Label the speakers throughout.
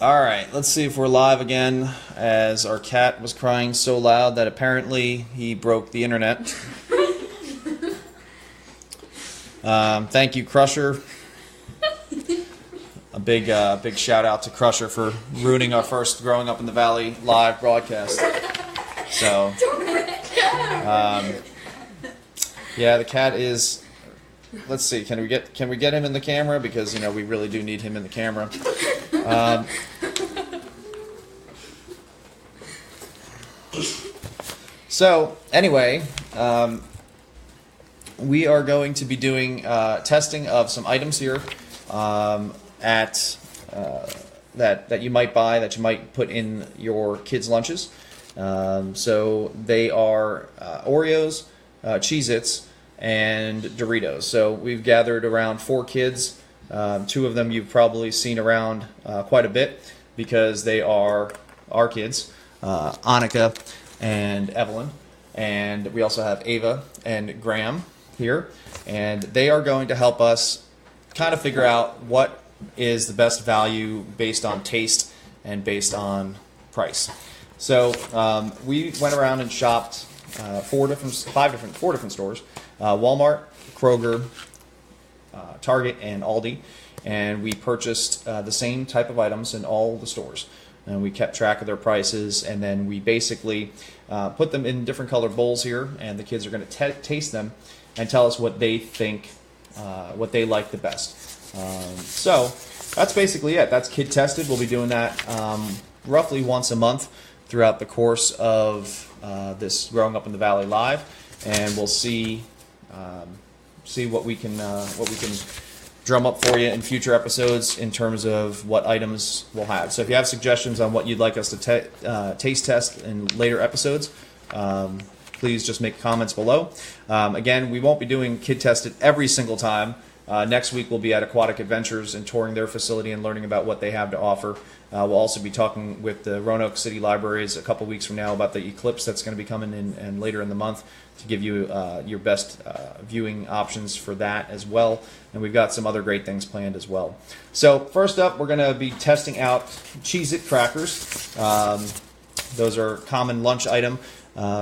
Speaker 1: Alright, let's see if we're live again, as our cat was crying so loud that apparently he broke the internet. Thank you, Crusher. A big shout out to Crusher for ruining our first Growing Up in the Valley live broadcast. So, yeah, the cat is. Let's see. Can we get him in the camera, because we really do need him in the camera. So anyway, we are going to be doing testing of some items here that you might buy, that you might put in your kids' lunches. So they are Oreos, Cheez-Its, and Doritos. So we've gathered around 4 kids. 2 of them you've probably seen around quite a bit, because they are our kids, Annika and Evelyn. And we also have Ava and Graham here. And they are going to help us kind of figure out what is the best value based on taste and based on price. So we went around and shopped 4 different stores: Walmart, Kroger, Target, and Aldi, and we purchased the same type of items in all the stores, and we kept track of their prices, and then we basically put them in different colored bowls here, and the kids are going to taste them and tell us what they think, what they like the best. So that's basically it. That's kid tested. We'll be doing that roughly once a month throughout the course of this Growing Up in the Valley live, and we'll see what we can drum up for you in future episodes in terms of what items we'll have. So if you have suggestions on what you'd like us to taste test in later episodes, please just make comments below. Again, we won't be doing kid tested every single time. Next week we'll be at Aquatic Adventures and touring their facility and learning about what they have to offer. We'll also be talking with the Roanoke City Libraries a couple weeks from now about the eclipse that's going to be coming in and later in the month, to give you your best viewing options for that as well. And we've got some other great things planned as well. So first up, we're going to be testing out Cheez-It crackers. Those are a common lunch item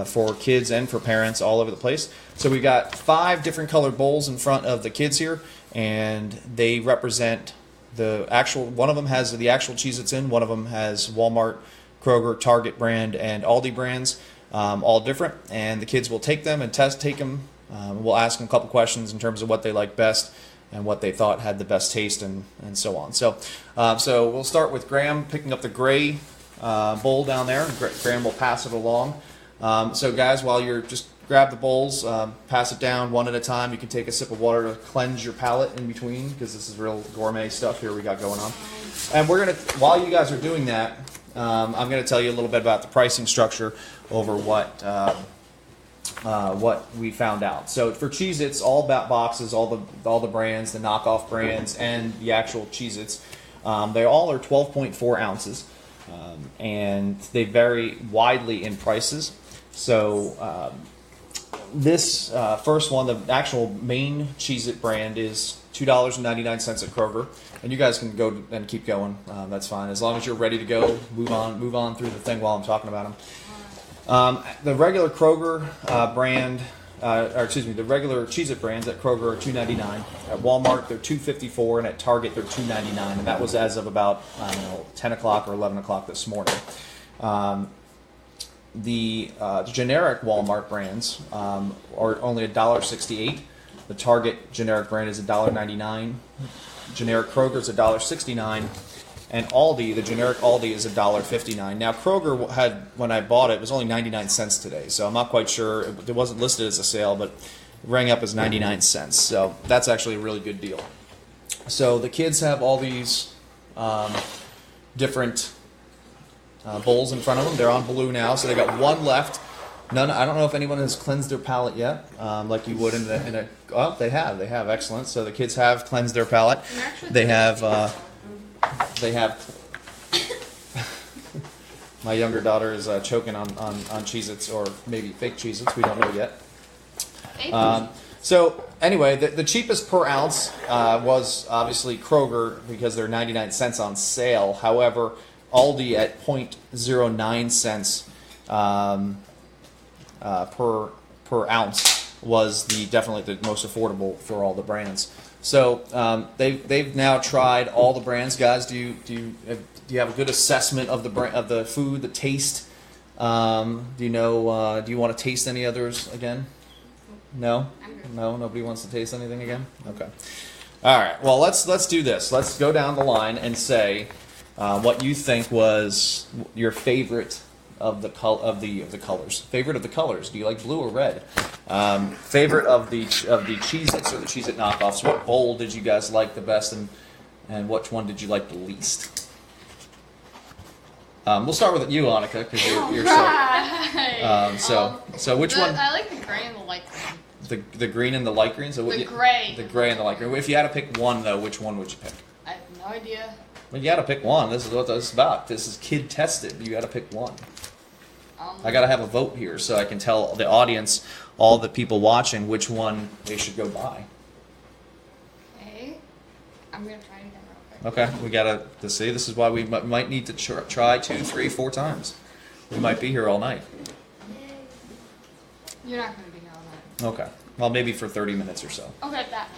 Speaker 1: for kids and for parents all over the place. So we've got 5 different colored bowls in front of the kids here, and they represent the actual. One of them has the actual Cheez-Its in. One of them has Walmart, Kroger, Target brand, and Aldi brands, all different. And the kids will take them and take them. We'll ask them a couple questions in terms of what they like best and what they thought had the best taste, and so on. So we'll start with Graham picking up the gray bowl down there. Graham will pass it along. So guys, while you're just grab the bowls, pass it down one at a time. You can take a sip of water to cleanse your palate in between, because this is real gourmet stuff here we got going on. And we're gonna, while you guys are doing that, I'm going to tell you a little bit about the pricing structure over what we found out. So for Cheez-Its, all about boxes, all the brands, the knockoff brands, and the actual Cheez-Its, they all are 12.4 ounces, and they vary widely in prices. So this first one, the actual main Cheez-It brand, is $2.99 at Kroger, and you guys can go and keep going. That's fine, as long as you're ready to go. Move on through the thing while I'm talking about them. The regular Kroger brand, the regular Cheez-It brands at Kroger are $2.99. At Walmart, they're $2.54, and at Target, they're $2.99. And that was as of about 10 o'clock or 11 o'clock this morning. The generic Walmart brands are only $1.68. The Target generic brand is $1.99. Generic Kroger is $1.69. And Aldi, the generic Aldi, is $1.59. Now Kroger had, when I bought it, was only 99 cents today, so I'm not quite sure. It wasn't listed as a sale, but it rang up as 99 cents. So that's actually a really good deal. So the kids have all these different bowls in front of them. They're on blue now, so they got one left. None. I don't know if anyone has cleansed their palate yet, like you would in a. Oh, they have. Excellent. So the kids have cleansed their palate. They have. My younger daughter is choking on Cheez-Its, or maybe fake Cheez-Its. We don't know yet. So anyway, the cheapest per ounce was obviously Kroger, because they're 99 cents on sale. However, Aldi at 0.09 cents per ounce was definitely the most affordable for all the brands. So they've now tried all the brands, guys. Do you have a good assessment of the food, the taste? Do you know? Do you want to taste any others again? No, no, nobody wants to taste anything again. Okay. All right. Well, let's do this. Let's go down the line and say what you think was your favorite of the colors. Favorite of the colors. Do you like blue or red? Favorite of the Cheez-Its or the Cheez-It knockoffs. What bowl did you guys like the best, and which one did you like the least? We'll start with you, Annika, because you're so which one?
Speaker 2: I like the gray and the light green.
Speaker 1: The green and the light green. So
Speaker 2: the gray.
Speaker 1: The gray and the light green. If you had to pick one, though, which one would you pick?
Speaker 2: I have no idea.
Speaker 1: Well, you got to pick one. This is what this is about. This is kid tested. You got to pick one. I got to have a vote here so I can tell the audience, all the people watching, which one they should go buy.
Speaker 2: Okay. I'm gonna try again real quick.
Speaker 1: Okay, we got to see. This is why we might need to try 2, 3, 4 times. We might be here all night.
Speaker 2: You're not gonna be here all night.
Speaker 1: Okay. Well, maybe for 30 minutes or so.
Speaker 2: Okay, that.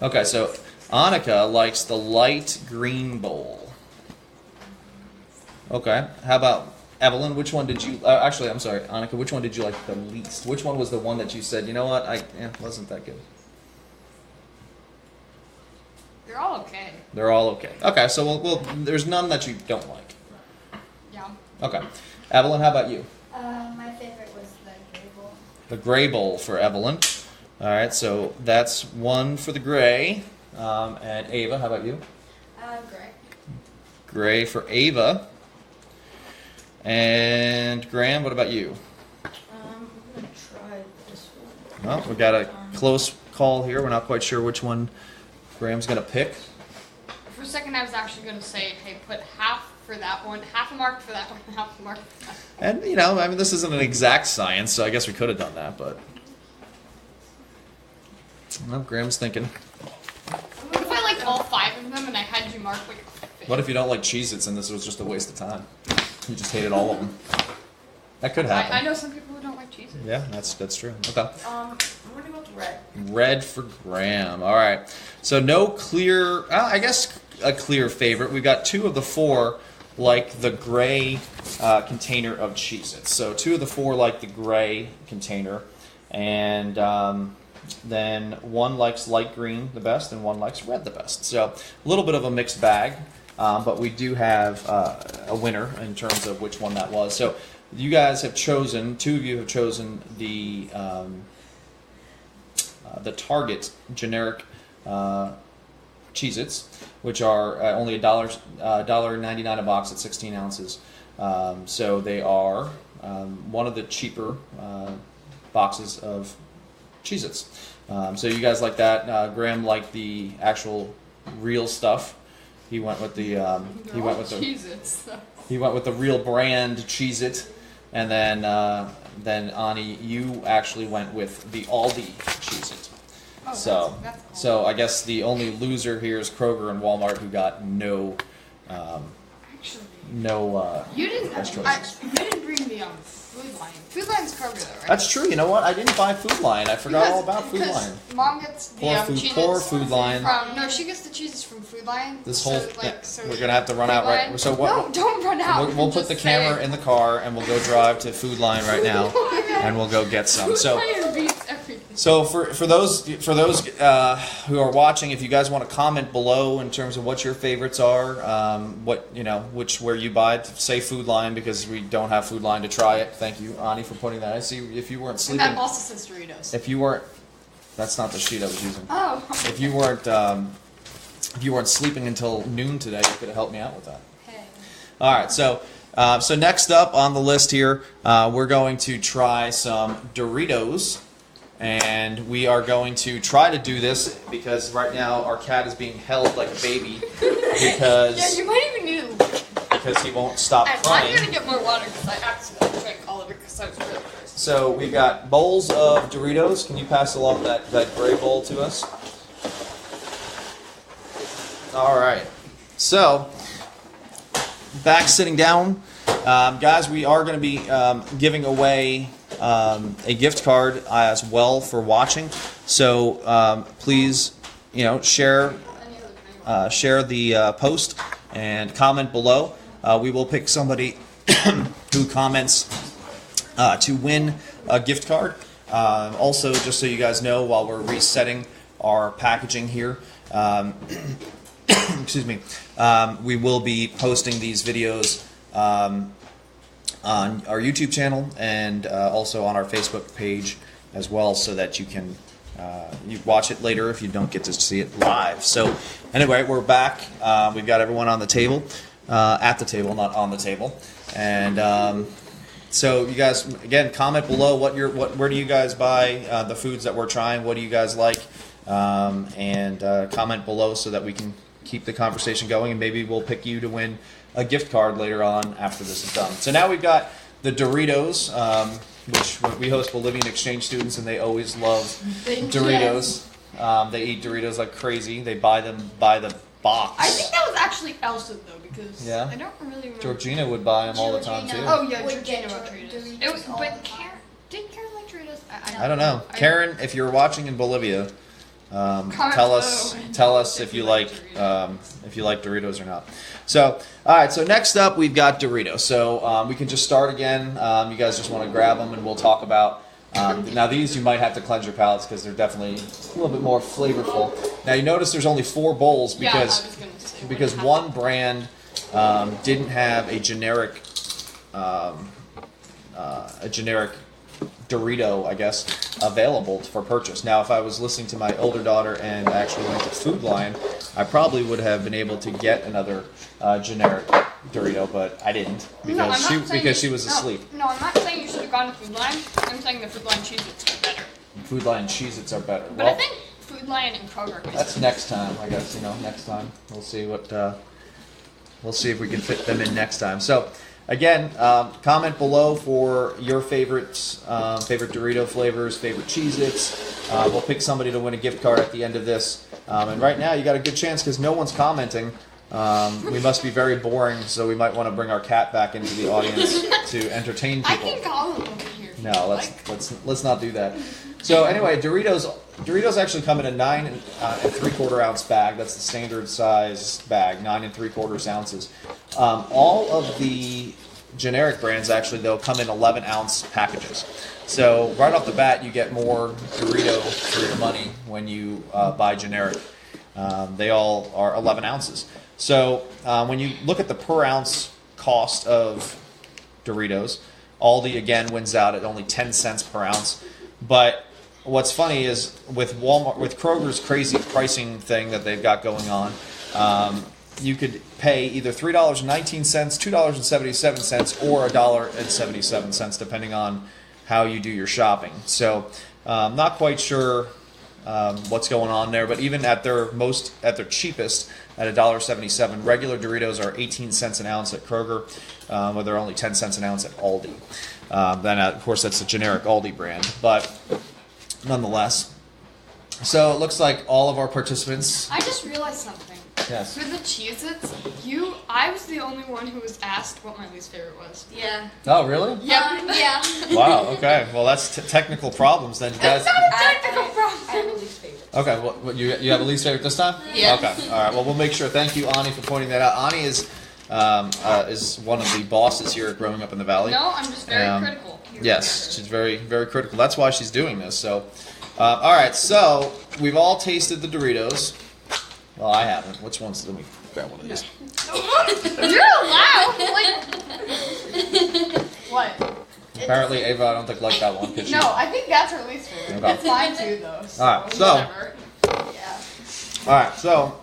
Speaker 1: Okay, so Annika likes the light green bowl. Okay. How about Evelyn? Which one did you... actually, I'm sorry, Annika, which one did you like the least? Which one was the one that you said, you know what, wasn't that good?
Speaker 2: They're all okay.
Speaker 1: They're all okay. Okay, so we'll there's none that you don't like.
Speaker 2: Yeah.
Speaker 1: Okay. Evelyn, how about you?
Speaker 3: My favorite was the gray bowl.
Speaker 1: The gray bowl for Evelyn. All right, so that's one for the gray. And Ava, how about you?
Speaker 3: Gray.
Speaker 1: Gray for Ava. And Graham, what about you?
Speaker 3: I'm gonna try this one.
Speaker 1: Well, we got a close call here. We're not quite sure which one Graham's gonna pick.
Speaker 2: For a second, I was actually gonna say, hey, put half for that one, half a mark for that one, half a mark for that one.
Speaker 1: And I mean, this isn't an exact science, so I guess we could have done that, but well, Graham's thinking.
Speaker 2: What if I liked all 5 of them and I had you mark like a fifth?
Speaker 1: What if you don't like Cheez-Its and this was just a waste of time? You just hated all of them. That could happen.
Speaker 2: I know some people who don't like Cheez-Its.
Speaker 1: Yeah, that's true. Okay.
Speaker 3: I'm gonna go with red.
Speaker 1: Red for Graham. All right. So no clear, I guess a clear favorite. We've got 2 of the 4 like the gray container of Cheez-Its. So 2 of the 4 like the gray container. And then 1 likes light green the best and 1 likes red the best. So a little bit of a mixed bag. But we do have a winner in terms of which one that was. So you guys have chosen, 2 of you have chosen the Target generic Cheez-Its, which are only $1.99 a box at 16 ounces. So they are one of the cheaper boxes of Cheez-Its. So you guys like that. Graham liked the actual real stuff. He went with the
Speaker 2: Cheez-Its.
Speaker 1: he went with the real brand Cheez-It, and then Ani, you actually went with the Aldi Cheez-It. Oh, that's so I guess the only loser here is Kroger and Walmart, who got no
Speaker 2: you didn't.
Speaker 1: best choices.
Speaker 2: You didn't bring the Food Line. Food Line's Kroger though, right?
Speaker 1: That's true. You know what? I didn't buy Food Line. I forgot all about Food Line.
Speaker 2: Mom gets the Cheez-Its
Speaker 1: poor Food Line.
Speaker 2: No, she gets the Cheez-Its from Food Line.
Speaker 1: This whole we're gonna have to run out right. So what?
Speaker 2: No, don't run out.
Speaker 1: We'll put the camera in the car and we'll go drive to Food Line right now, and we'll go get some. So. So for those who are watching, if you guys want to comment below in terms of what your favorites are, where you buy it, say Food Line, because we don't have Food Line to try it. Thank you, Ani, for putting that. I see. If you weren't sleeping,
Speaker 2: and that also says Doritos.
Speaker 1: If you weren't, that's not the sheet I was using.
Speaker 2: Oh.
Speaker 1: If you weren't sleeping until noon today, you could have helped me out with that.
Speaker 2: Hey.
Speaker 1: All right, so next up on the list here, we're going to try some Doritos. And we are going to try to do this because right now our cat is being held like a baby because
Speaker 2: you might even need to
Speaker 1: because he won't stop crying.
Speaker 2: I'm going to get more water because I accidentally drank all of it because I was really thirsty.
Speaker 1: So we've got bowls of Doritos. Can you pass along that gray bowl to us? All right. So back sitting down. Guys, we are going to be giving away a gift card as well for watching. So please, share the post and comment below. We will pick somebody who comments to win a gift card. Also, just so you guys know, while we're resetting our packaging here, excuse me, we will be posting these videos on our YouTube channel and also on our Facebook page as well, so that you can you watch it later if you don't get to see it live. So anyway, we're back. We've got everyone on the table, at the table, not on the table, and so you guys, again, comment below where do you guys buy the foods that we're trying? What do you guys like? And comment below so that we can keep the conversation going, and maybe we'll pick you to win a gift card later on after this is done. So now we've got the Doritos, which we host Bolivian exchange students, and they always love Doritos. They eat Doritos like crazy. They buy them by the box.
Speaker 2: I think that was actually Elsa though, because I don't really remember.
Speaker 1: Georgina would buy them all the time too.
Speaker 2: Oh yeah, Georgina would Doritos. It was, but did Karen like Doritos?
Speaker 1: I don't know. Karen, if you're watching in Bolivia, tell us if you like Doritos or not. So, all right. So next up, we've got Doritos. So we can just start again. You guys just want to grab them, and we'll talk about. Now these you might have to cleanse your palates because they're definitely a little bit more flavorful. Now you notice there's only 4 bowls because one brand didn't have a generic Dorito, I guess, available for purchase. Now, if I was listening to my older daughter and actually went to Food Lion, I probably would have been able to get another generic Dorito, but I didn't because she was asleep.
Speaker 2: No, I'm not saying you should have gone to Food Lion. I'm saying the Food Lion Cheez-Its are better.
Speaker 1: Food Lion Cheez-Its are better.
Speaker 2: But I think Food Lion and Kroger.
Speaker 1: That's next time, I guess. Next time we'll see we'll see if we can fit them in next time. So. Again, comment below for your favorite Dorito flavors, favorite Cheez-Its. We'll pick somebody to win a gift card at the end of this. And right now, you got a good chance because no one's commenting. We must be very boring, so we might want to bring our cat back into the audience to entertain people.
Speaker 2: I can call him over here.
Speaker 1: No, let's not do that. So anyway, Doritos actually come in a 9 3/4 ounce bag. That's the standard size bag, 9 3/4 ounces. All of the generic brands actually though come in 11 ounce packages. So right off the bat, you get more Dorito for your money when you buy generic. They all are 11 ounces. So when you look at the per ounce cost of Doritos, Aldi again wins out at only 10 cents per ounce. But what's funny is with Kroger's crazy pricing thing that they've got going on, you could pay either $3.19, $2.77, or $1.77, depending on how you do your shopping. So, not quite sure what's going on there, but even at their cheapest, at $1.77, regular Doritos are 18 cents an ounce at Kroger, where they're only 10 cents an ounce at Aldi. Then, of course, that's a generic Aldi brand, but nonetheless. So it looks like all of our participants.
Speaker 2: I just realized something.
Speaker 1: Yes.
Speaker 2: For the Cheez-Its, I was the only one who was asked what my least favorite was.
Speaker 3: Yeah.
Speaker 1: Oh, really?
Speaker 2: Yep.
Speaker 3: Yeah.
Speaker 1: Wow. Okay. Well, that's technical problems then. You guys.
Speaker 2: It's not a technical
Speaker 3: I
Speaker 2: problem.
Speaker 3: have a least favorite.
Speaker 1: Okay. Well, you have a least favorite this time?
Speaker 2: Yeah.
Speaker 1: Okay. All right. Well, we'll make sure. Thank you, Ani, for pointing that out. Ani is one of the bosses here at Growing Up in the Valley.
Speaker 2: No, I'm just very critical.
Speaker 1: Yes, she's very, very critical. That's why she's doing this. So, all right. So we've all tasted the Doritos. Well, I haven't. Which ones? Let me grab one of these.
Speaker 2: You're allowed. What?
Speaker 1: Apparently, Ava, I don't think liked that one.
Speaker 2: No, I think that's her least favorite.
Speaker 1: Okay.
Speaker 2: It's mine too, though. So
Speaker 1: All right, so-
Speaker 2: whatever. Yeah.
Speaker 1: All right, so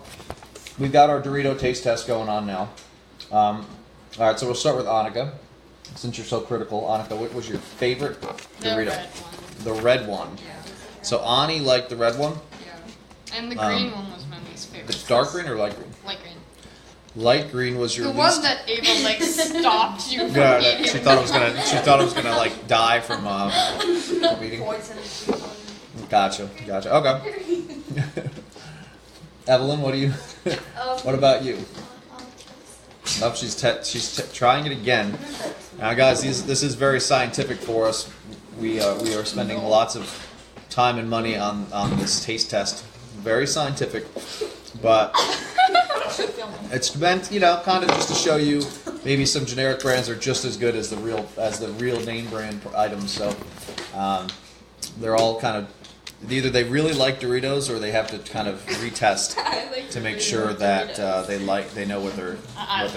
Speaker 1: we've got our Dorito taste test going on now. All right, so we'll start with Annika. Since you're so critical, Annika, what was your favorite Dorito?
Speaker 2: The red one.
Speaker 1: The red one.
Speaker 2: Yeah.
Speaker 1: So Ani liked the red one.
Speaker 2: Yeah. And the green one was my least favorite.
Speaker 1: The dark green or light green?
Speaker 2: Light green.
Speaker 1: Light green was your
Speaker 2: The
Speaker 1: least.
Speaker 2: one that Ava stopped you from
Speaker 1: Yeah,
Speaker 2: eating.
Speaker 1: she thought it was gonna like die from eating.
Speaker 3: Poison.
Speaker 1: Gotcha. Okay. Evelyn, what do you? What about you? Nope, she's trying it again. Now, guys, this is very scientific for us. We are spending lots of time and money on this taste test. Very scientific, but it's meant, kind of just to show you maybe some generic brands are just as good as the real name brand items. So they're all kind of either they really like Doritos or they have to kind of retest to make sure that they know what they're eating.
Speaker 4: I like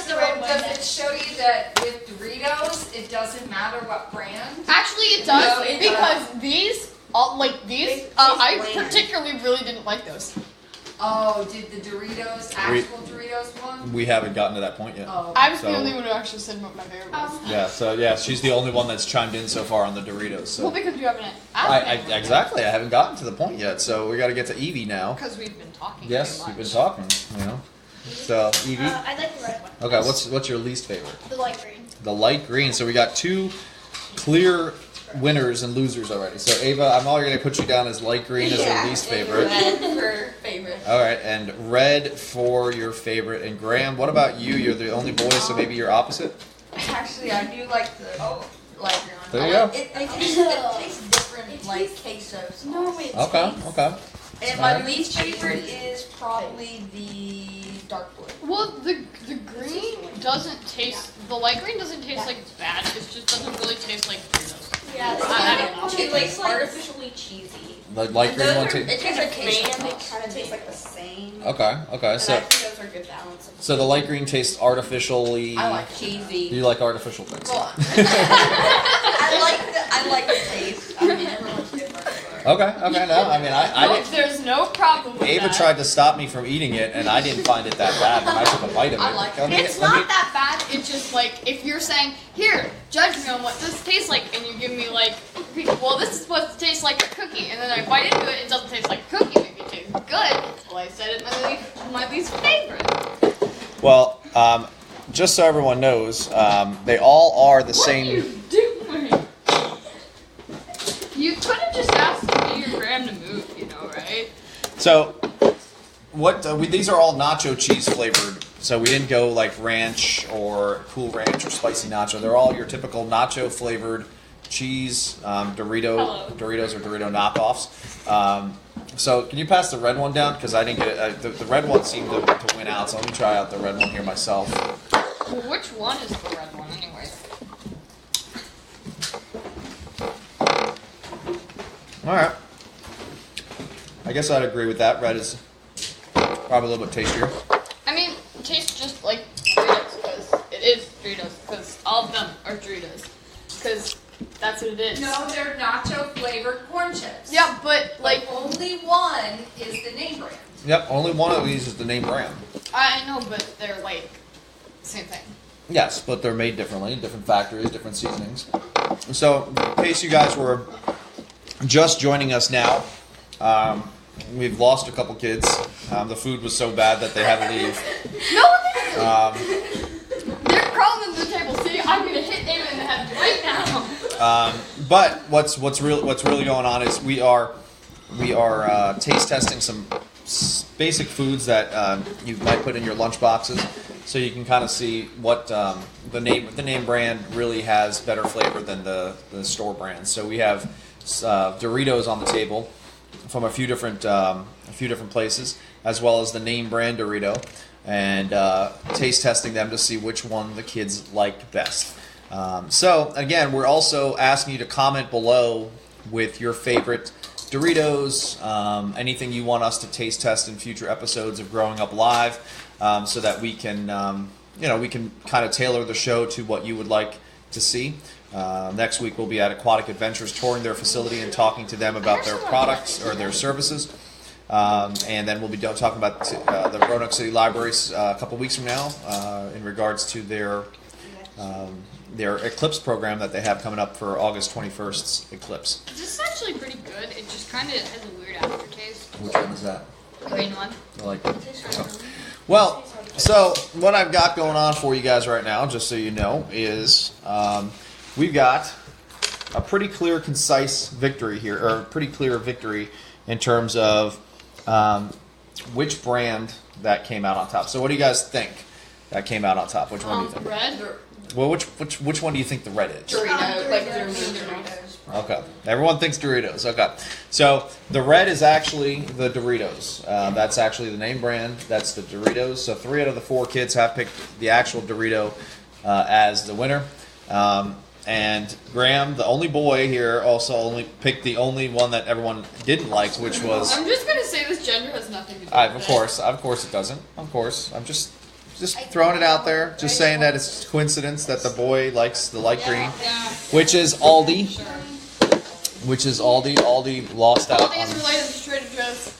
Speaker 4: the red one. Does it show you that with Doritos, it doesn't matter what brand?
Speaker 2: Actually, it does
Speaker 4: No, it
Speaker 2: because these, I particularly really didn't like those.
Speaker 4: Oh, did the Doritos, actual Doritos one?
Speaker 1: We haven't gotten to that point yet.
Speaker 4: Oh.
Speaker 2: I was the only one who actually said what my favorite was.
Speaker 1: Yeah, she's the only one that's chimed in so far on the Doritos. So.
Speaker 2: Well, because you haven't
Speaker 1: Exactly. I haven't gotten to the point yet, so we got to get to Evie now.
Speaker 2: Because we've been talking.
Speaker 1: Yes,
Speaker 2: too much.
Speaker 1: we've been talking. So Evie.
Speaker 3: I like the red one.
Speaker 1: Okay, what's your least favorite?
Speaker 3: The light green.
Speaker 1: The light green. So we got two clear winners and losers already. So Ava, I'm already going to put you down as light green as your least favorite.
Speaker 4: Red for favorite.
Speaker 1: All right, and red for your favorite. And Graham, what about you? You're the only boy, so maybe you're opposite.
Speaker 4: Actually, I do like the light green one.
Speaker 1: There you go.
Speaker 4: It tastes different, like quesos.
Speaker 3: No, it's
Speaker 1: Okay.
Speaker 4: And my least favorite is probably the dark blue.
Speaker 2: Well, the green doesn't taste. The light green doesn't taste like bad. It just doesn't really taste like Doritos.
Speaker 3: Yeah,
Speaker 2: I don't know.
Speaker 4: It tastes like
Speaker 3: artificially cheesy.
Speaker 1: The light green one too.
Speaker 4: It tastes like queso.
Speaker 3: They kind of taste like the same.
Speaker 1: Okay.
Speaker 3: And I
Speaker 1: So
Speaker 3: think those are good balance.
Speaker 1: so the light green tastes artificially.
Speaker 4: I like cheesy.
Speaker 1: You like artificial things.
Speaker 4: Well, I like the taste. I mean, everyone's different.
Speaker 1: Okay. No, I mean I didn't.
Speaker 2: There's no problem with
Speaker 1: Ava
Speaker 2: that.
Speaker 1: tried to stop me from eating it, and I didn't find it that bad when I took a bite of it.
Speaker 4: I like it.
Speaker 1: Let me-
Speaker 2: It's
Speaker 1: let me-
Speaker 2: not that bad. It's just like if you're saying, "Here, judge me on what this tastes like," and you give me like, "Well, this is supposed to taste like a cookie," and then I bite into it, it doesn't taste like a cookie. Maybe it tastes good. Well, I said it my least favorite.
Speaker 1: Well, just so everyone knows, they all are the
Speaker 2: What are you
Speaker 1: same.
Speaker 2: doing? You could have just asked me or Graham to move, right?
Speaker 1: So, these are all nacho cheese flavored. So we didn't go like ranch or Cool Ranch or spicy nacho. They're all your typical nacho flavored cheese Doritos or Dorito knockoffs. So can you pass the red one down? Because I didn't get it. The red one seemed to win out. So let me try out the red one here myself.
Speaker 2: Well, which one is the red one, anyways?
Speaker 1: All right. I guess I'd agree with that. Red is probably a little bit tastier.
Speaker 2: I mean, it tastes just like Doritos, because it is Doritos, because all of them are Doritos, because that's what it is.
Speaker 4: No, they're nacho flavored corn chips.
Speaker 2: Yeah, but like,
Speaker 4: only one is the name brand.
Speaker 1: Yep, only one of these is the name brand.
Speaker 2: I know, but they're like, same thing.
Speaker 1: Yes, but they're made differently, different factories, different seasonings. So, in case you guys were just joining us now, we've lost a couple kids. The food was so bad that they had to leave.
Speaker 2: No, they're crawling under the table. See, I'm gonna hit Ava in the head right now.
Speaker 1: But what's really going on is we are taste testing some basic foods that you might put in your lunch boxes, so you can kind of see what the name brand really has better flavor than the store brands. So we have Doritos on the table from a few different places, as well as the name brand Dorito, and taste testing them to see which one the kids like best. So again, we're also asking you to comment below with your favorite Doritos, anything you want us to taste test in future episodes of Growing Up Live, so that we can kind of tailor the show to what you would like to see. Next week we'll be at Aquatic Adventures, touring their facility and talking to them about their products or their services. And then we'll be talking about the Roanoke City Libraries a couple weeks from now in regards to their Eclipse program that they have coming up for August 21st's Eclipse.
Speaker 2: This is actually pretty good. It just kind of has a weird aftertaste.
Speaker 1: Which one is that?
Speaker 2: The green one.
Speaker 1: I like it. Well, so what I've got going on for you guys right now, just so you know, is we've got a pretty clear, concise victory here, or a pretty clear victory in terms of which brand that came out on top. So what do you guys think? that came out on top. Which one do you think?
Speaker 2: Red.
Speaker 1: Well, which one do you think the red is?
Speaker 4: Doritos, like
Speaker 3: Doritos.
Speaker 1: Okay. Everyone thinks Doritos. Okay. So the red is actually the Doritos. That's actually the name brand. That's the Doritos. So 3 out of the 4 kids have picked the actual Dorito as the winner. And Graham, the only boy here, also only picked the only one that everyone didn't like, which was.
Speaker 2: I'm just gonna say this gender has nothing to do with
Speaker 1: Of
Speaker 2: it.
Speaker 1: course it doesn't. Of course. I'm just throwing it out there. Just saying that it's coincidence that the boy likes the light green,
Speaker 2: Yeah.
Speaker 1: which is Aldi. Which is Aldi. Aldi lost out.
Speaker 2: Aldi is related to Trader Joe's.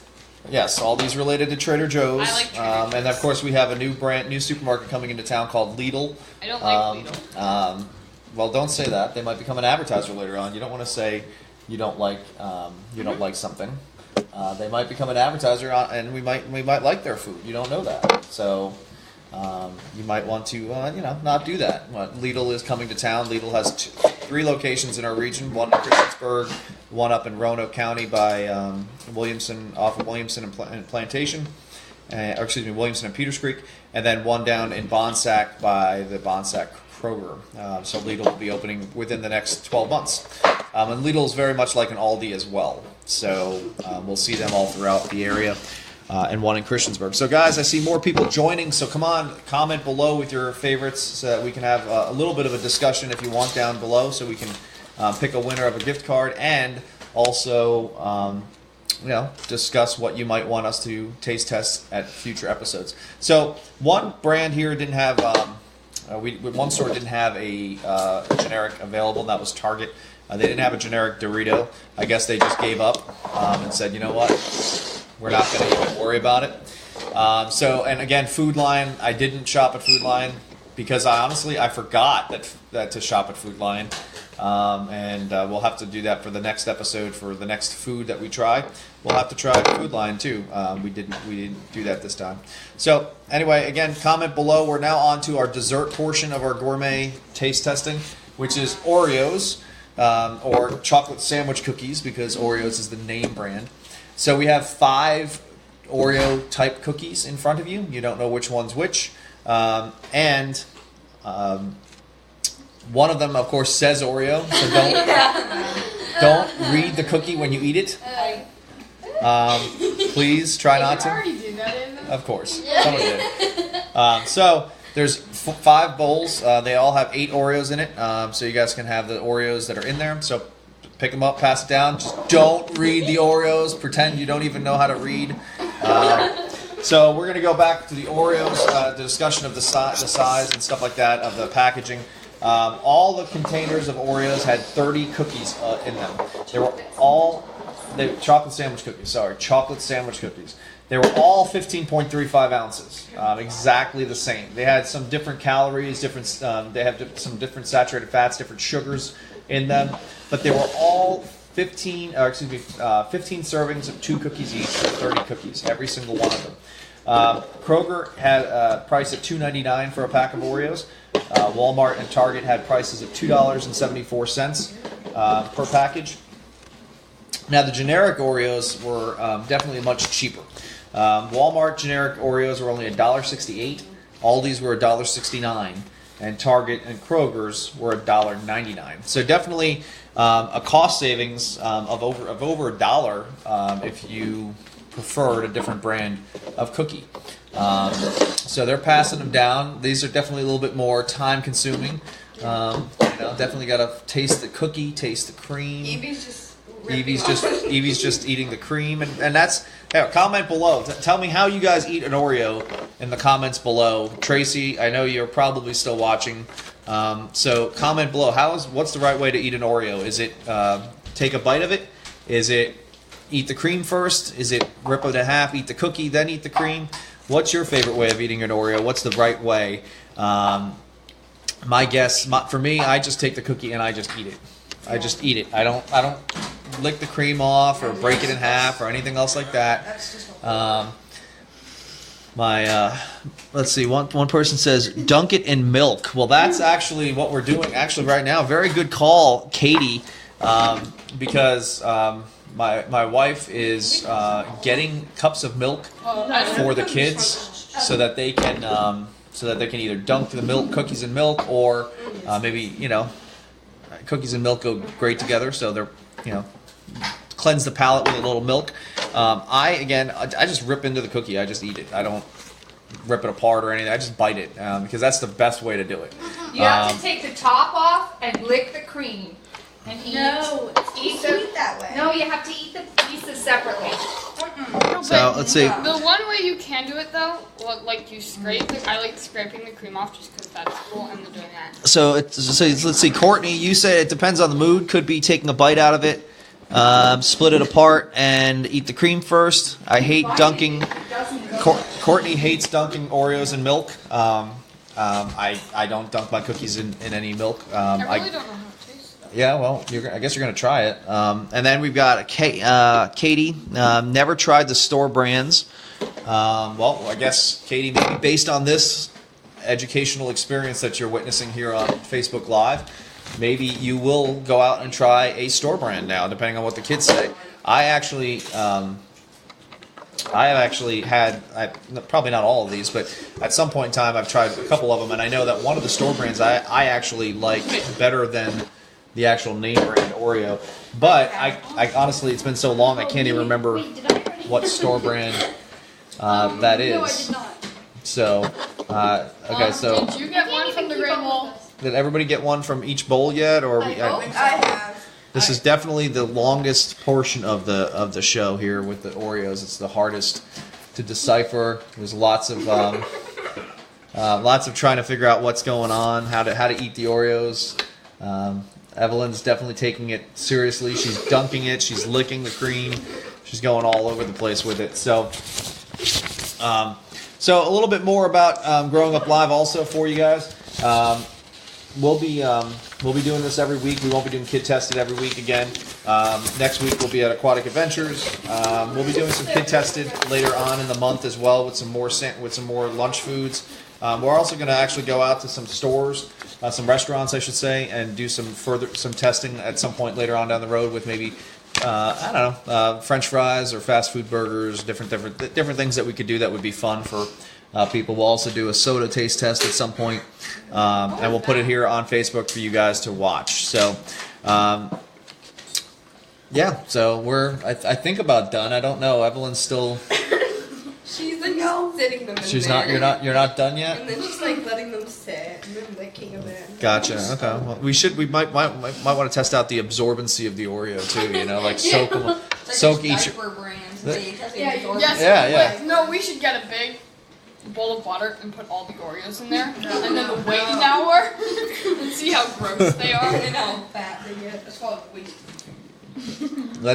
Speaker 1: Yes, Aldi's related to Trader Joe's.
Speaker 2: I like Trader Joe's.
Speaker 1: And of course we have a new supermarket coming into town called Lidl.
Speaker 2: I don't like Lidl.
Speaker 1: Well, don't say that. They might become an advertiser later on. You don't want to say you don't like something. They might become an advertiser, and we might like their food. You don't know that, so you might want to not do that. Lidl is coming to town. Lidl has 3 locations in our region: one in Christiansburg, one up in Roanoke County by Williamson, off of Williamson and Plantation, Williamson and Peters Creek, and then one down in Bonsack by the Bonsack Kroger. So Lidl will be opening within the next 12 months. And Lidl is very much like an Aldi as well. So we'll see them all throughout the area. And one in Christiansburg. So guys, I see more people joining. So come on, comment below with your favorites so that we can have a little bit of a discussion if you want down below, so we can pick a winner of a gift card, and also discuss what you might want us to taste test at future episodes. So one brand here didn't have, one store didn't have a generic available, and that was Target. They didn't have a generic Dorito. I guess they just gave up and said, you know what, we're not going to even worry about it. And again, Food Lion, I didn't shop at Food Lion because I forgot that to shop at Food Lion. We'll have to do that for the next episode, for the next food that we try. We'll have to try Food Lion too. We didn't do that this time. So anyway, again, comment below. We're now on to our dessert portion of our gourmet taste testing, which is Oreos, or chocolate sandwich cookies, because Oreos is the name brand. So we have 5 Oreo type cookies in front of you. You don't know which one's which. One of them, of course, says Oreo, so don't read the cookie when you eat it. Please try not to.
Speaker 2: already do that in them.
Speaker 1: Of course, someone did. So there's 5 bowls. They all have 8 Oreos in it, so you guys can have the Oreos that are in there. So pick them up, pass it down. Just don't read the Oreos. Pretend you don't even know how to read. So we're going to go back to the Oreos, the discussion of the size and stuff like that, of the packaging. All the containers of Oreos had 30 cookies in them. They were all chocolate sandwich cookies. They were all 15.35 ounces, exactly the same. They had some different calories, they have some different saturated fats, different sugars in them, but they were all 15 servings of 2 cookies each, 30 cookies, every single one of them. Kroger had a price at $2.99 for a pack of Oreos. Walmart and Target had prices of $2.74 per package. Now the generic Oreos were definitely much cheaper. Walmart generic Oreos were only $1.68. Aldi's were $1.69. And Target and Kroger's were $1.99. So definitely a cost savings of over $1 if you preferred a different brand of cookie. So they're passing them down. These are definitely a little bit more time consuming. Definitely got to taste the cookie, taste the cream. Evie's just eating the cream, and that's. Hey, comment below. Tell me how you guys eat an Oreo in the comments below. Tracy, I know you're probably still watching, so comment below. What's the right way to eat an Oreo? Is it take a bite of it? Is it eat the cream first? Is it rip it in half, eat the cookie, then eat the cream? What's your favorite way of eating an Oreo? What's the right way? My guess, for me, I just take the cookie and I just eat it. I just eat it. I don't lick the cream off or break it in half or anything else like that. Let's see, one person says dunk it in milk. Well, that's actually what we're doing right now. Very good call, Katie, because my wife is getting cups of milk for the kids so that they can so that they can either dunk the milk, cookies in milk, or maybe cookies and milk go great together. So they're cleanse the palate with a little milk. I just rip into the cookie. I just eat it. I don't rip it apart or anything. I just bite it because that's the best way to do it.
Speaker 4: You have to take the top off and lick the cream. And eat.
Speaker 3: No, it's
Speaker 4: Eat
Speaker 3: sweet that way.
Speaker 4: No, you have to eat the pieces separately.
Speaker 2: No,
Speaker 1: So let's see.
Speaker 2: The one way you can do it though, like you scrape. I like scraping the cream off just because that's cool, and then doing that.
Speaker 1: So let's see, Courtney. You say it depends on the mood. Could be taking a bite out of it, split it apart, and eat the cream first. I hate dunking. Courtney hates dunking Oreos in milk. I don't dunk my cookies in any milk.
Speaker 2: I really don't know how it tastes.
Speaker 1: Yeah, well, I guess you're going to try it. And then we've got Katie. Never tried the store brands. Well, I guess, Katie, maybe based on this educational experience that you're witnessing here on Facebook Live, maybe you will go out and try a store brand now, depending on what the kids say. I have actually had, probably not all of these, but at some point in time I've tried a couple of them, and I know that one of the store brands I actually like better than the actual name brand Oreo. But I honestly, it's been so long I can't even remember what store brand that is.
Speaker 2: No, I did not.
Speaker 1: So, okay, so
Speaker 2: Did you get one from the Great Wall?
Speaker 1: did everybody get one from each bowl yet, or
Speaker 3: I have.
Speaker 1: this is definitely the longest portion of the show here with the Oreos. It's the hardest to decipher. There's lots of trying to figure out what's going on, how to eat the Oreos. Evelyn's definitely taking it seriously. She's dunking it. She's licking the cream. She's going all over the place with it. So a little bit more about Growing Up Live also for you guys. We'll be doing this every week. We won't be doing Kid Tested every week again. Next week we'll be at Aquatic Adventures. We'll be doing some Kid Tested later on in the month as well with some more lunch foods. We're also going to actually go out to some stores, some restaurants, I should say, and do some testing at some point later on down the road with maybe French fries or fast food burgers, different things that we could do that would be fun for people. We'll also do a soda taste test at some point, and we'll put it here on Facebook for you guys to watch. So, so we're I think about done. I don't know. Evelyn's still.
Speaker 3: She's like sitting them in
Speaker 1: She's
Speaker 3: there.
Speaker 1: not. You're not done yet.
Speaker 3: And then she's like letting them sit and then licking them in.
Speaker 1: Gotcha. Okay. Well, we might want to test out the absorbency of the Oreo too. Like soak them, soak each.
Speaker 4: Diaper brands.
Speaker 2: Yes.
Speaker 1: Yeah.
Speaker 2: No, we should get a big bowl of water and put all the Oreos in there, and then wait an hour and see how gross they are.
Speaker 3: And how fat they get. It's called weight.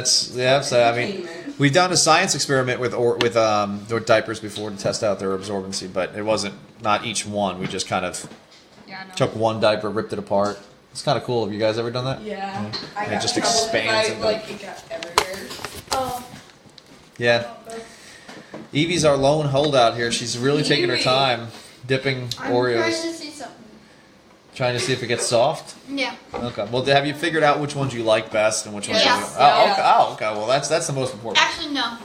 Speaker 1: So I mean, we've done a science experiment with diapers before to test out their absorbency, but it wasn't not each one. We just kind of took one diaper, ripped it apart. It's kind of cool. Have you guys ever done that?
Speaker 3: Yeah.
Speaker 1: And it just expands.
Speaker 3: It got everywhere. Oh.
Speaker 1: Yeah. Evie's our lone holdout here. She's really taking her time dipping Oreos.
Speaker 2: I'm trying to see something.
Speaker 1: Trying to see if it gets soft?
Speaker 2: Yeah.
Speaker 1: Okay. Well, have you figured out which ones you like best and which ones
Speaker 2: Yes.
Speaker 1: you don't? Oh, okay. Well, that's the most important.
Speaker 2: Actually, no.
Speaker 3: I'm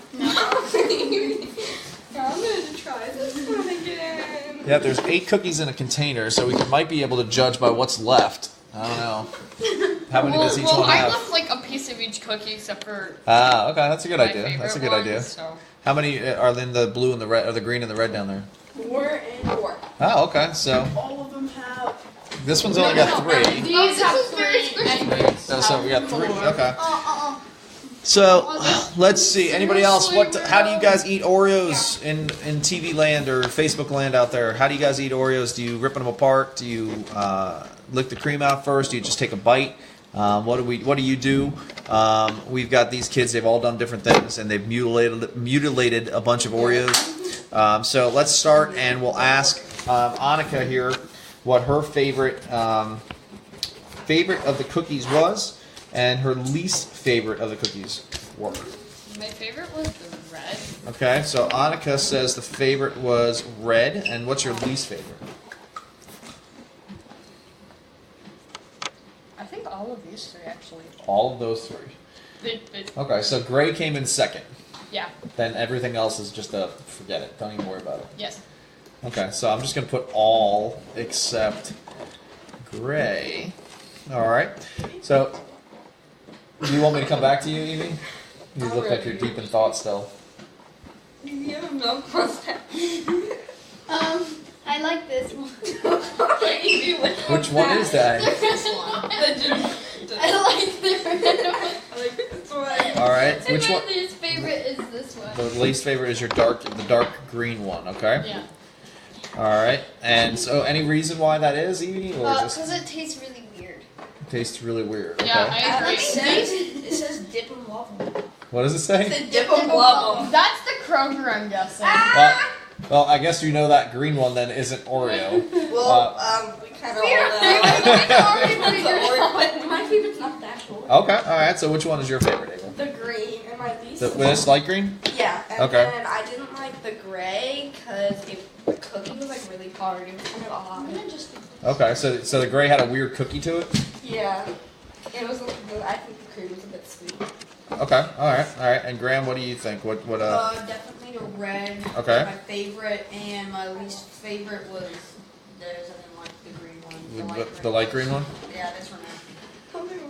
Speaker 3: gonna try this one again.
Speaker 1: Yeah, there's 8 cookies in a container, so we might be able to judge by what's left. I don't know. How many does each one
Speaker 2: I
Speaker 1: have?
Speaker 2: left like a piece of each cookie except for
Speaker 1: Okay. That's a good
Speaker 2: my
Speaker 1: idea.
Speaker 2: favorite
Speaker 1: That's a good
Speaker 2: ones,
Speaker 1: idea.
Speaker 2: So.
Speaker 1: How many are in the blue and the red, or the green and the red down there?
Speaker 3: 4 and 4.
Speaker 1: Oh, okay. So
Speaker 3: All of them have.
Speaker 1: this one's only got 3.
Speaker 2: These have 3 and
Speaker 1: So we got 3. Okay. So let's see. Anybody else? How do you guys eat Oreos in TV land or Facebook land out there? How do you guys eat Oreos? Do you rip them apart? Do you lick the cream out first? Do you just take a bite? What do you do? We've got these kids. They've all done different things, and they've mutilated a bunch of Oreos. So let's start, and we'll ask Annika here what her favorite of the cookies was, and her least favorite of the cookies were.
Speaker 2: my favorite was the red.
Speaker 1: Okay, so Annika says the favorite was red, and what's your least favorite?
Speaker 2: I think all of these 3 actually.
Speaker 1: All of those 3. Okay, so gray came in second.
Speaker 2: Yeah.
Speaker 1: Then everything else is just forget it. Don't even worry about it.
Speaker 2: Yes.
Speaker 1: Okay, so I'm just going to put all except gray. All right. So, do you want me to come back to you, Evie? You look like you're deep in thought still.
Speaker 3: You have milk mustache.
Speaker 2: I like this one.
Speaker 1: Which one is that?
Speaker 2: This one. I like the red one.
Speaker 3: I like this one.
Speaker 1: All right.
Speaker 2: And
Speaker 1: Which
Speaker 2: my
Speaker 1: one?
Speaker 2: least favorite is this one.
Speaker 1: The least favorite is the dark green one. Okay.
Speaker 2: Yeah.
Speaker 1: All right. And so, any reason why that is, Evie, or
Speaker 2: Because
Speaker 1: just
Speaker 2: it tastes really weird.
Speaker 1: tastes really weird?
Speaker 2: Yeah,
Speaker 1: Okay.
Speaker 2: I agree.
Speaker 3: It says dip and love 'em.
Speaker 1: What does it say?
Speaker 3: Dip and love 'em.
Speaker 2: That's the Kroger, I'm guessing.
Speaker 1: Well, I guess you know that green one then isn't Oreo.
Speaker 3: Well, we kind of all know. My favorite's not that cool.
Speaker 1: Okay. All right. So, which one is your favorite, Ava?
Speaker 3: The green and my least.
Speaker 1: With this light green?
Speaker 3: Yeah. And
Speaker 1: Okay.
Speaker 3: then I didn't like the gray because the cookie was like really hard. It was kind of odd.
Speaker 1: Okay. So the gray had a weird cookie to it.
Speaker 3: Yeah. It was. I think the cream was a bit sweet.
Speaker 1: Okay. All right. And Graham, what do you think? What
Speaker 5: Definitely the red.
Speaker 1: Okay.
Speaker 5: My favorite, and my least favorite was theirs. I didn't like the green one.
Speaker 1: the light green one?
Speaker 5: Yeah, this one.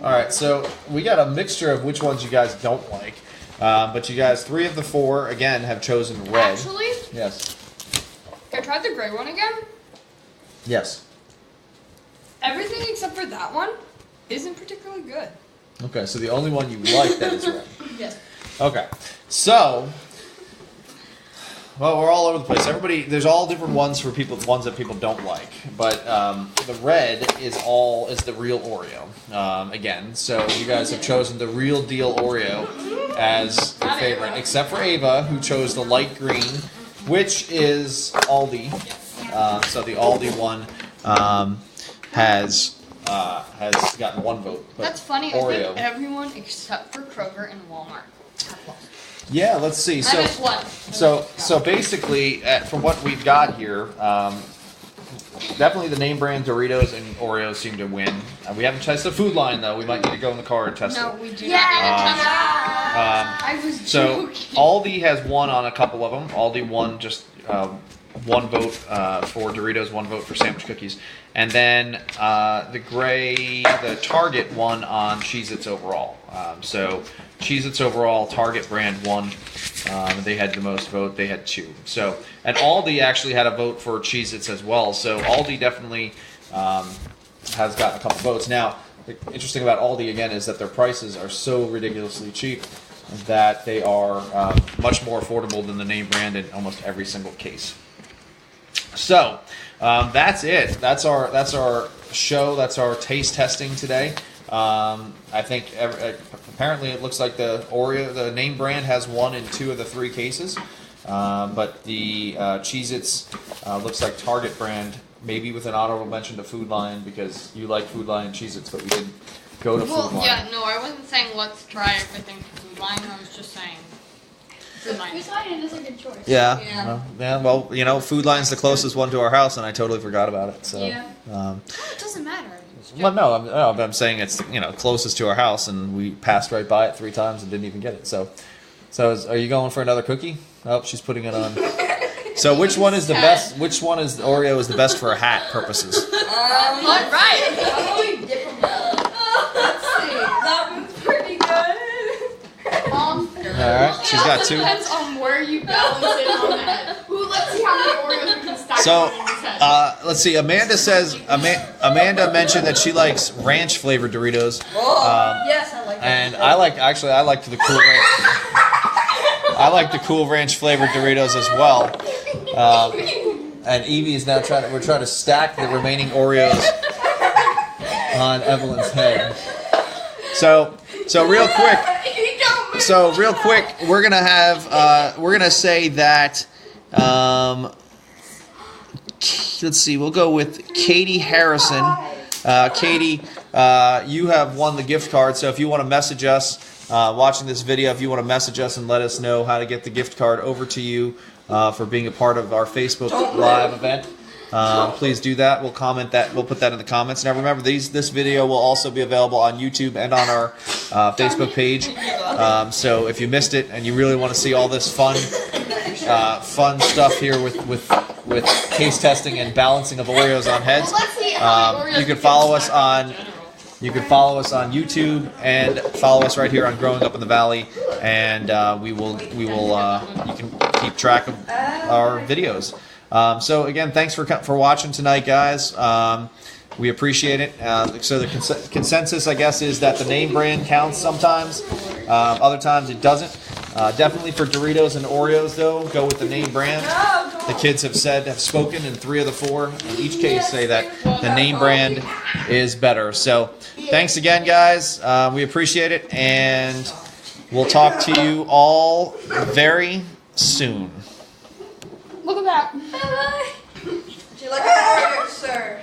Speaker 1: All right. So we got a mixture of which ones you guys don't like, but you guys 3 of the 4 again have chosen red.
Speaker 2: Actually,
Speaker 1: Yes.
Speaker 2: I tried the gray one again.
Speaker 1: Yes.
Speaker 2: Everything except for that one isn't particularly good.
Speaker 1: Okay. So the only one you like that is red.
Speaker 2: Yes.
Speaker 1: Okay. So. Well, we're all over the place. Everybody, there's all different ones for people, ones that people don't like. But the red is the real Oreo. Again, so you guys have chosen the real deal Oreo as your favorite, except for Ava, who chose the light green, which is Aldi. So the Aldi one has gotten 1 vote. But
Speaker 2: That's funny. I
Speaker 1: Oreo.
Speaker 2: think everyone except for Kroger and Walmart have lost.
Speaker 1: Yeah, let's see.
Speaker 2: I missed one.
Speaker 1: So basically, from what we've got here, definitely the name brand Doritos and Oreos seem to win. We haven't tested the food line though. We might need to go in the car and test
Speaker 2: No,
Speaker 1: it.
Speaker 2: we do not. I was
Speaker 1: So
Speaker 2: joking.
Speaker 1: Aldi has won on a couple of them. Aldi won just 1 vote for Doritos, 1 vote for sandwich cookies, and then the Target won on Cheez-Its overall. So Cheez-Its overall, Target brand won. They had the most vote. They had 2. So, and Aldi actually had a vote for Cheez-Its as well. So Aldi definitely has gotten a couple votes. Now, the interesting about Aldi again is that their prices are so ridiculously cheap that they are much more affordable than the name brand in almost every single case. So that's it. That's our show. That's our taste testing today. I think apparently it looks like the name brand has won in 2 of the 3 cases, but the Cheez-Its looks like Target brand, maybe with an honorable mention to Food Lion because you like Food Lion Cheez-Its, but we didn't go to Food Lion.
Speaker 2: Yeah, no, I wasn't saying let's try everything from Food Lion. I was just saying Food Lion.
Speaker 5: Food Lion is a good choice.
Speaker 1: Yeah.
Speaker 5: Yeah.
Speaker 1: Well, Food Lion's the closest one to our house, and I totally forgot about it. So.
Speaker 5: Yeah.
Speaker 2: It doesn't matter.
Speaker 1: Well, no, I'm saying it's closest to our house, and we passed right by it 3 times and didn't even get it. So are you going for another cookie? Oh, she's putting it on. So which one is the best? Which one is Oreo is the best for hat purposes?
Speaker 2: All right.
Speaker 3: Probably dip 'em up. Let's see. That one's pretty good.
Speaker 1: All right, she's got 2.
Speaker 2: Depends on where you balance it on that. Ooh, let's see how many Oreos we can stack
Speaker 1: So,
Speaker 2: on this head.
Speaker 1: let's see. Amanda says Amanda mentioned that she likes ranch flavored Doritos,
Speaker 3: Yes, I like that.
Speaker 1: and I like the cool. I like the cool ranch flavored Doritos as well. And Evie is now we're trying to stack the remaining Oreos on Evelyn's head. So real quick, we're gonna say that. Let's see. We'll go with Katie Harrison. Katie, you have won the gift card. So if you want to message us watching this video, if you want to message us and let us know how to get the gift card over to you for being a part of our Facebook Live event, please do that. We'll comment that. We'll put that in the comments. Now remember, this video will also be available on YouTube and on our Facebook page. So if you missed it and you really want to see all this fun fun stuff here with taste testing and balancing of Oreos on heads.
Speaker 2: Well, let's see how
Speaker 1: You can follow us on YouTube and follow us right here on Growing Up in the Valley, and we will you can keep track of our videos. So again, thanks for watching tonight, guys. We appreciate it. So the consensus, I guess, is that the name brand counts sometimes. Other times it doesn't. Definitely for Doritos and Oreos, though, go with the name brand. The kids have spoken in 3 of the 4 in each case say that the name brand is better. So thanks again, guys. We appreciate it, and we'll talk to you all very soon.
Speaker 2: Look at that.
Speaker 3: Would you like an order, sir?